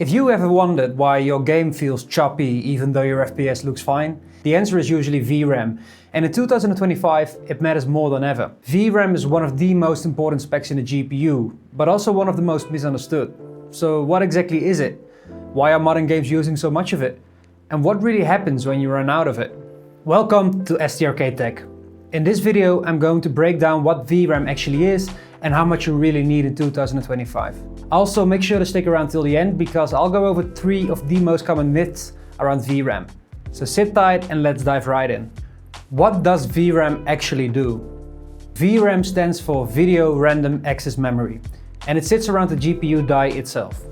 If you ever wondered why your game feels choppy even though your FPS looks fine, the answer is usually VRAM. And in 2025, it matters more than ever. VRAM is one of the most important specs in a GPU, but also one of the most misunderstood. So what exactly is it? Why are modern games using so much of it? And what really happens when you run out of it? Welcome to STRK Tech. In this video, I'm going to break down what VRAM actually is and how much you really need in 2025. Also, make sure to stick around till the end because I'll go over 3 of the most common myths around VRAM. So sit tight and let's dive right in. What does VRAM actually do? VRAM stands for Video Random Access Memory, and it sits around the GPU die itself.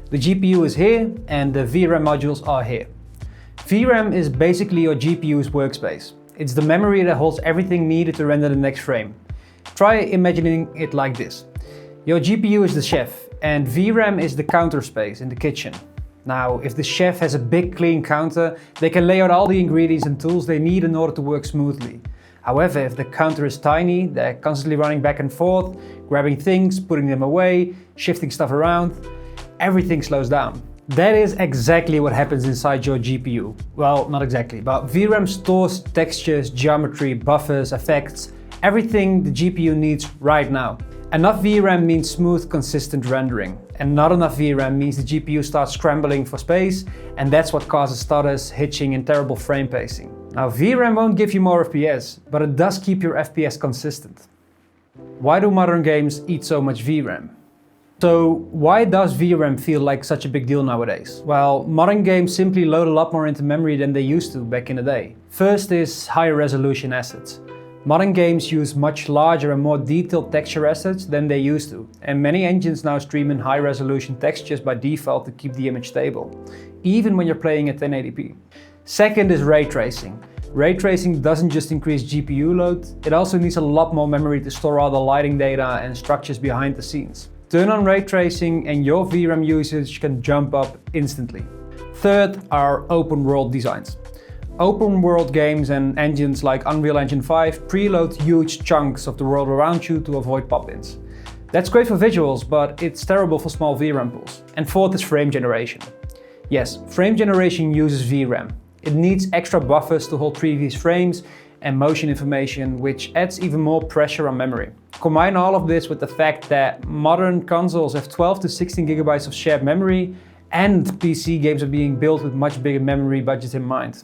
The GPU is here and the VRAM modules are here. VRAM is basically your GPU's workspace. It's the memory that holds everything needed to render the next frame. Try imagining it like this. Your GPU is the chef and VRAM is the counter space in the kitchen. Now, if the chef has a big clean counter, they can lay out all the ingredients and tools they need in order to work smoothly. However, if the counter is tiny, they're constantly running back and forth, grabbing things, putting them away, shifting stuff around, everything slows down. That is exactly what happens inside your GPU. Well, not exactly, but VRAM stores textures, geometry, buffers, effects, everything the GPU needs right now. Enough VRAM means smooth, consistent rendering. And not enough VRAM means the GPU starts scrambling for space, and that's what causes stutters, hitching, and terrible frame pacing. Now, VRAM won't give you more FPS, but it does keep your FPS consistent. Why do modern games eat so much VRAM? So why does VRAM feel like such a big deal nowadays? Well, modern games simply load a lot more into memory than they used to back in the day. First is higher resolution assets. Modern games use much larger and more detailed texture assets than they used to, and many engines now stream in high resolution textures by default to keep the image stable, even when you're playing at 1080p. Second is ray tracing. Ray tracing doesn't just increase GPU load, it also needs a lot more memory to store all the lighting data and structures behind the scenes. Turn on ray tracing and your VRAM usage can jump up instantly. Third are open world designs. Open world games and engines like Unreal Engine 5 preload huge chunks of the world around you to avoid pop-ins. That's great for visuals, but it's terrible for small VRAM pools. And fourth is frame generation. Yes, frame generation uses VRAM. It needs extra buffers to hold previous frames and motion information, which adds even more pressure on memory. Combine all of this with the fact that modern consoles have 12 to 16 gigabytes of shared memory, and PC games are being built with much bigger memory budgets in mind.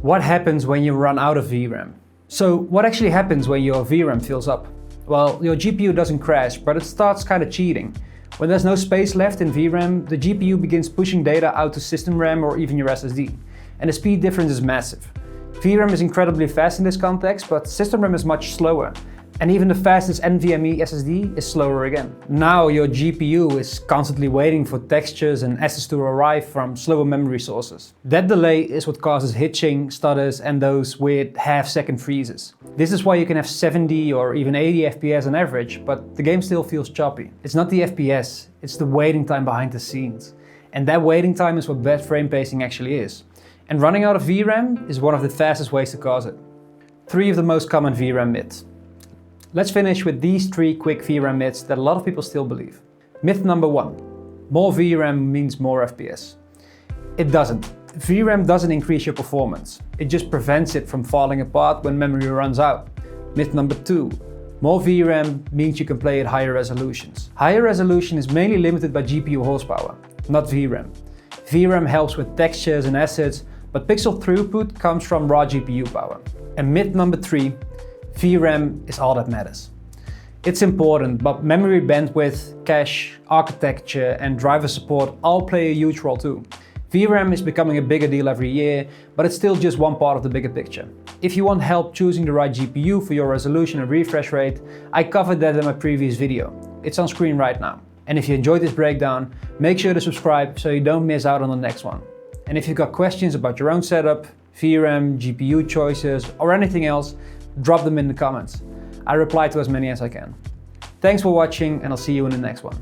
What happens when you run out of VRAM? So what actually happens when your VRAM fills up? Well, your GPU doesn't crash, but it starts kind of cheating. When there's no space left in VRAM, the GPU begins pushing data out to system RAM or even your SSD. And the speed difference is massive. VRAM is incredibly fast in this context, but system RAM is much slower. And even the fastest NVMe SSD is slower again. Now your GPU is constantly waiting for textures and assets to arrive from slower memory sources. That delay is what causes hitching, stutters, and those weird half-second freezes. This is why you can have 70 or even 80 FPS on average, but the game still feels choppy. It's not the FPS, it's the waiting time behind the scenes. And that waiting time is what bad frame pacing actually is. And running out of VRAM is one of the fastest ways to cause it. 3 of the most common VRAM myths. Let's finish with these 3 quick VRAM myths that a lot of people still believe. Myth number 1. More VRAM means more FPS. It doesn't. VRAM doesn't increase your performance. It just prevents it from falling apart when memory runs out. Myth number 2. More VRAM means you can play at higher resolutions. Higher resolution is mainly limited by GPU horsepower, not VRAM. VRAM helps with textures and assets, but pixel throughput comes from raw GPU power. And myth number 3. VRAM is all that matters. It's important, but memory bandwidth, cache, architecture, and driver support all play a huge role too. VRAM is becoming a bigger deal every year, but it's still just one part of the bigger picture. If you want help choosing the right GPU for your resolution and refresh rate, I covered that in my previous video. It's on screen right now. And if you enjoyed this breakdown, make sure to subscribe so you don't miss out on the next one. And if you've got questions about your own setup, VRAM, GPU choices, or anything else, drop them in the comments. I reply to as many as I can. Thanks for watching, and I'll see you in the next one.